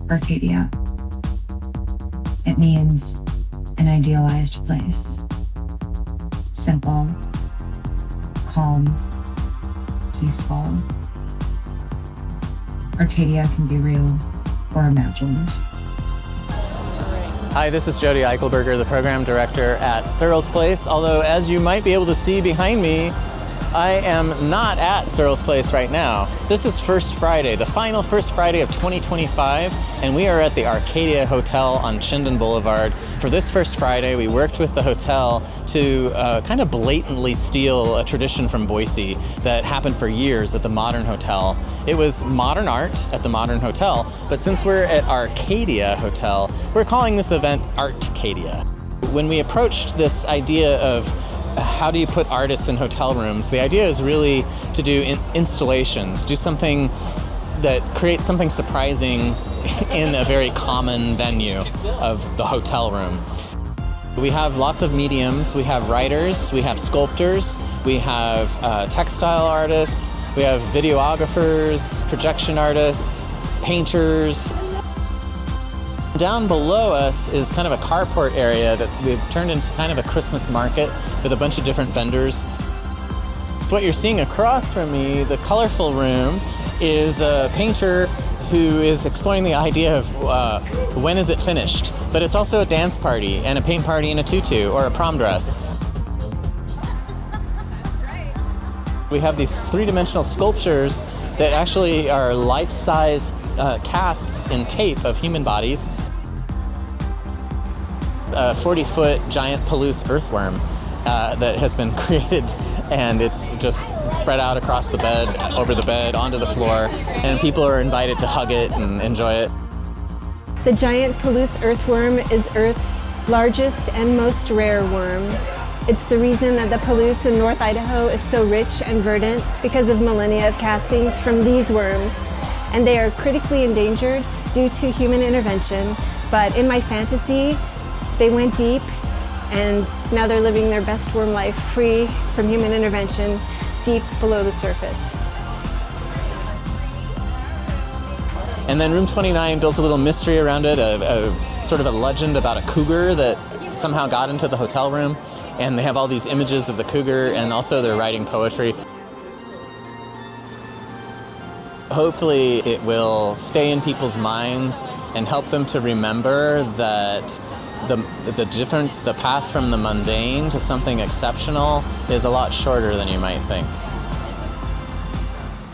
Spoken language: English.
Arcadia. It means an idealized place. Simple, calm, peaceful. Arcadia can be real or imagined. Hi, this is Jody Eichelberger, the program director at Searles Place. Although, as you might be able to see behind me, I am not at Searles Place right now. This is First Friday, the final First Friday of 2025, and we are at the Arcadia Hotel on Chinden Boulevard. For this First Friday, we worked with the hotel to kind of blatantly steal a tradition from Boise that happened for years at the Modern Hotel. It was modern art at the Modern Hotel, but since we're at Arcadia Hotel, we're calling this event ARTcadia. When we approached this idea of how do you put artists in hotel rooms, the idea is really to do installations, do something that creates something surprising in a very common venue of the hotel room. We have lots of mediums. We have writers, we have sculptors, we have textile artists, we have videographers, projection artists, painters. Down below us is kind of a carport area that we've turned into kind of a Christmas market with a bunch of different vendors. What you're seeing across from me, the colorful room, is a painter who is exploring the idea of when is it finished. But it's also a dance party and a paint party in a tutu or a prom dress. We have these three-dimensional sculptures that actually are life-size casts in tape of human bodies. A 40-foot giant Palouse earthworm that has been created, and it's just spread out across the bed, over the bed, onto the floor, and people are invited to hug it and enjoy it. The giant Palouse earthworm is Earth's largest and most rare worm. It's the reason that the Palouse in North Idaho is so rich and verdant, because of millennia of castings from these worms. And they are critically endangered due to human intervention. But in my fantasy, they went deep, and now they're living their best worm life free from human intervention deep below the surface. And then room 29 built a little mystery around it, a sort of a legend about a cougar that somehow got into the hotel room. And they have all these images of the cougar, and also they're writing poetry. Hopefully it will stay in people's minds and help them to remember that the difference, the path from the mundane to something exceptional is a lot shorter than you might think.